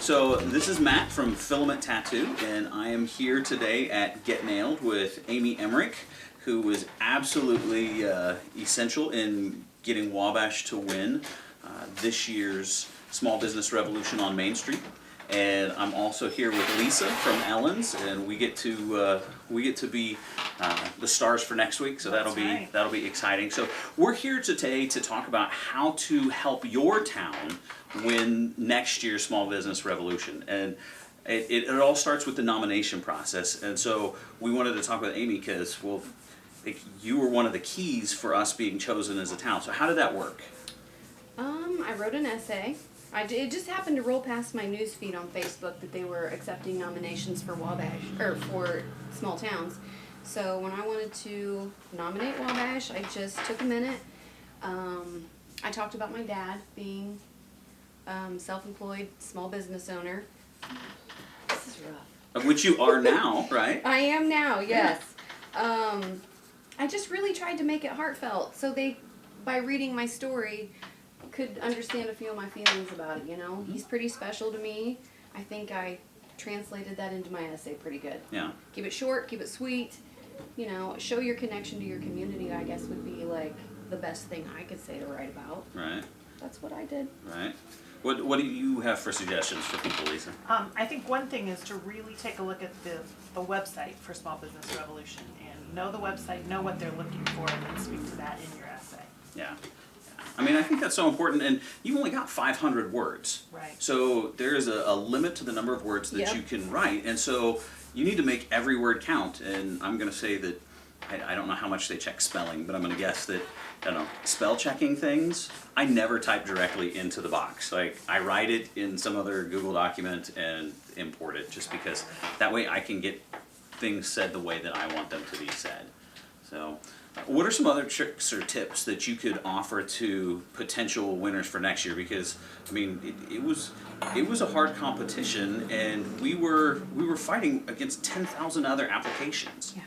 So this is Matt from Filament Tattoo, and I am here today at Get Nailed with Amy Emmerich, who was absolutely essential in getting Wabash to win this year's Small Business Revolution on Main Street. And I'm also here with Lisa from Ellen's, and we get to be the stars for next week. So that'll be exciting. So we're here today to talk about how to help your town win next year's Small Business Revolution, and it all starts with the nomination process. And so we wanted to talk with Amy because, well, you were one of the keys for us being chosen as a town. So how did that work? I wrote an essay. It just happened to roll past my news feed on Facebook that they were accepting nominations for Wabash, or for small towns. So when I wanted to nominate Wabash, I just took a minute. I talked about my dad being self-employed small business owner. This is rough. Of which you are now, right? I am now, yes. I just really tried to make it heartfelt, so they, by reading my story, could understand a few of my feelings about it, you know. He's pretty special to me. I think I translated that into my essay pretty good. Yeah. Keep it short, keep it sweet, you know, show your connection to your community, I guess would be like the best thing I could say to write about. Right. That's what I did. Right. What do you have for suggestions for people, Lisa? I think one thing is to really take a look at the website for Small Business Revolution and know the website, know what they're looking for, and then speak to that in your essay. Yeah. I mean, I think that's so important, and you've only got 500 words. Right. So there is a limit to the number of words that you can write, and so you need to make every word count. And I'm going to say that I don't know how much they check spelling, but I'm going to guess that, I don't know, spell checking things, I never type directly into the box. Like, I write it in some other Google document and import it, just because that way I can get things said the way that I want them to be said. So what are some other tricks or tips that you could offer to potential winners for next year? Because, I mean, it was a hard competition, and we were fighting against 10,000 other applications. Yeah.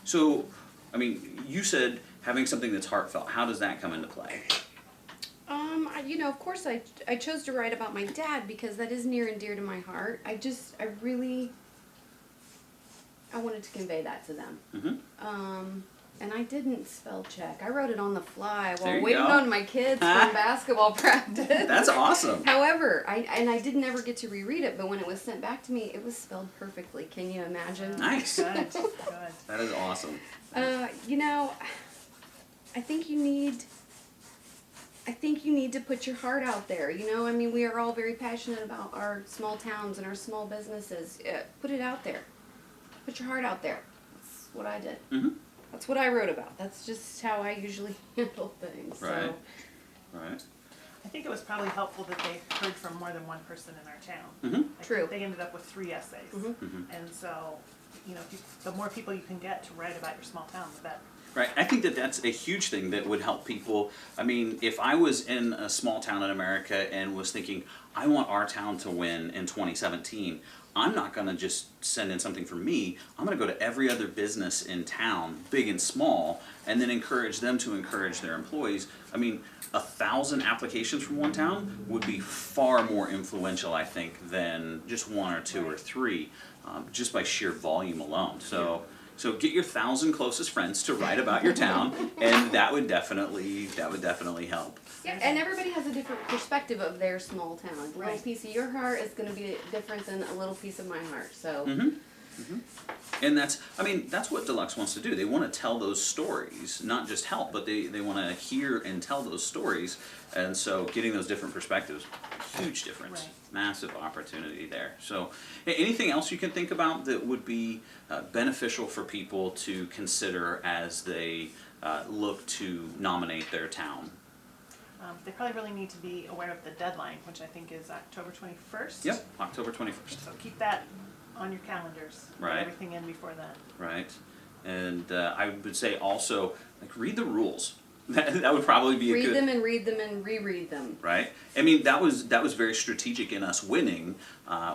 So, I mean, you said having something that's heartfelt. How does that come into play? You know, of course I chose to write about my dad because that is near and dear to my heart. I wanted to convey that to them. Mm-hmm. And I didn't spell check. I wrote it on the fly while There you waiting go. on my kids from basketball practice. That's awesome. However, I didn't ever get to reread it, but when it was sent back to me, it was spelled perfectly. Can you imagine? Nice. Good, good. That is awesome. You know, I think you need to put your heart out there. You know, I mean, we are all very passionate about our small towns and our small businesses. Put it out there. Put your heart out there. That's what I did. Mm-hmm. That's what I wrote about. That's just how I usually handle things. Right. So. Right. I think it was probably helpful that they heard from more than one person in our town. Mm-hmm. Like, True. They ended up with 3 essays. Mhm. Mm-hmm. And so, you know, the more people you can get to write about your small town, the better. Right. I think that that's a huge thing that would help people. I mean, if I was in a small town in America and was thinking, I want our town to win in 2017, I'm not going to just send in something for me. I'm going to go to every other business in town, big and small, and then encourage them to encourage their employees. I mean, 1,000 applications from one town would be far more influential, I think, than just 1 or 2 or 3, just by sheer volume alone. So get your 1,000 closest friends to write about your town, and that would definitely help. Yeah, and everybody has a different perspective of their small town. A little Right. piece of your heart is going to be different than a little piece of my heart. So. Mm-hmm. Mm-hmm. And that's what Deluxe wants to do. They want to tell those stories, not just help, but they want to hear and tell those stories. And so getting those different perspectives, huge difference, Right. Massive opportunity there. So anything else you can think about that would be beneficial for people to consider as they look to nominate their town? They probably really need to be aware of the deadline, which I think is October 21st. Yep, October 21st. So keep that on your calendars. Right. Get everything in before then. Right. And I would say also, like, read the rules. That would probably be a good... Read them and reread them. Right. I mean, that was very strategic in us winning.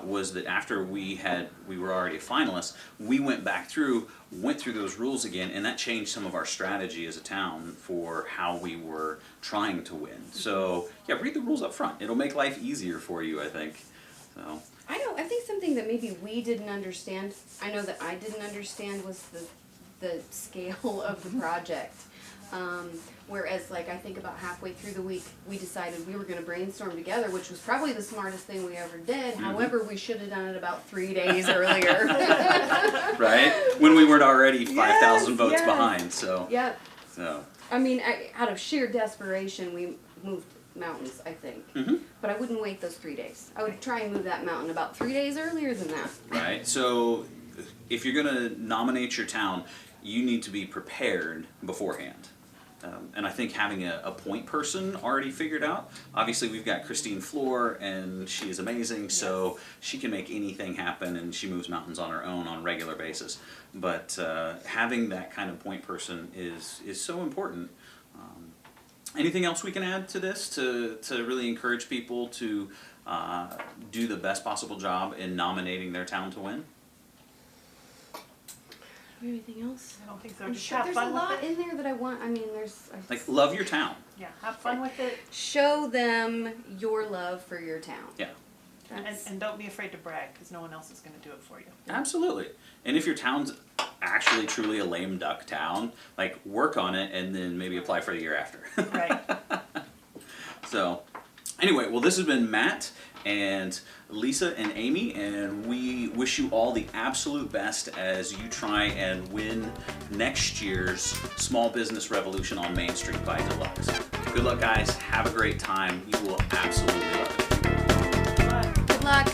Was that after we were already a finalist, we went through those rules again, and that changed some of our strategy as a town for how we were trying to win. So yeah, read the rules up front. It'll make life easier for you, I think. So I think something that maybe we didn't understand, I know that I didn't understand, was the scale of the project. Whereas, like, I think about halfway through the week, we decided we were gonna brainstorm together, which was probably the smartest thing we ever did. However, we should have done it about 3 days earlier. Right? When we weren't already 5,000 Yes, votes yes. behind, so. Yep. So. I mean, out of sheer desperation, we moved mountains, I think. But I wouldn't wait those 3 days. I would try and move that mountain about 3 days earlier than that. Right. So, if you're going to nominate your town, you need to be prepared beforehand. And I think having a point person already figured out. Obviously, we've got Christine Floor, and she is amazing, so she can make anything happen, and she moves mountains on her own on a regular basis. But having that kind of point person is so important. Anything else we can add to this to really encourage people to do the best possible job in nominating their town to win? Anything else? I don't think so. I'm Just sure have there's a fun lot with it. in there that I want. I mean, Like, love your town. Yeah, have fun with it, show them your love for your town. Yeah. and don't be afraid to brag, because no one else is going to do it for you. Absolutely. And if your town's actually truly a lame duck town, like, work on it and then maybe apply for the year after. Right. So, anyway, well, this has been Matt and Lisa and Amy, and we wish you all the absolute best as you try and win next year's Small Business Revolution on Main Street by Deluxe. Good luck, guys. Have a great time. You will absolutely love it. Good luck.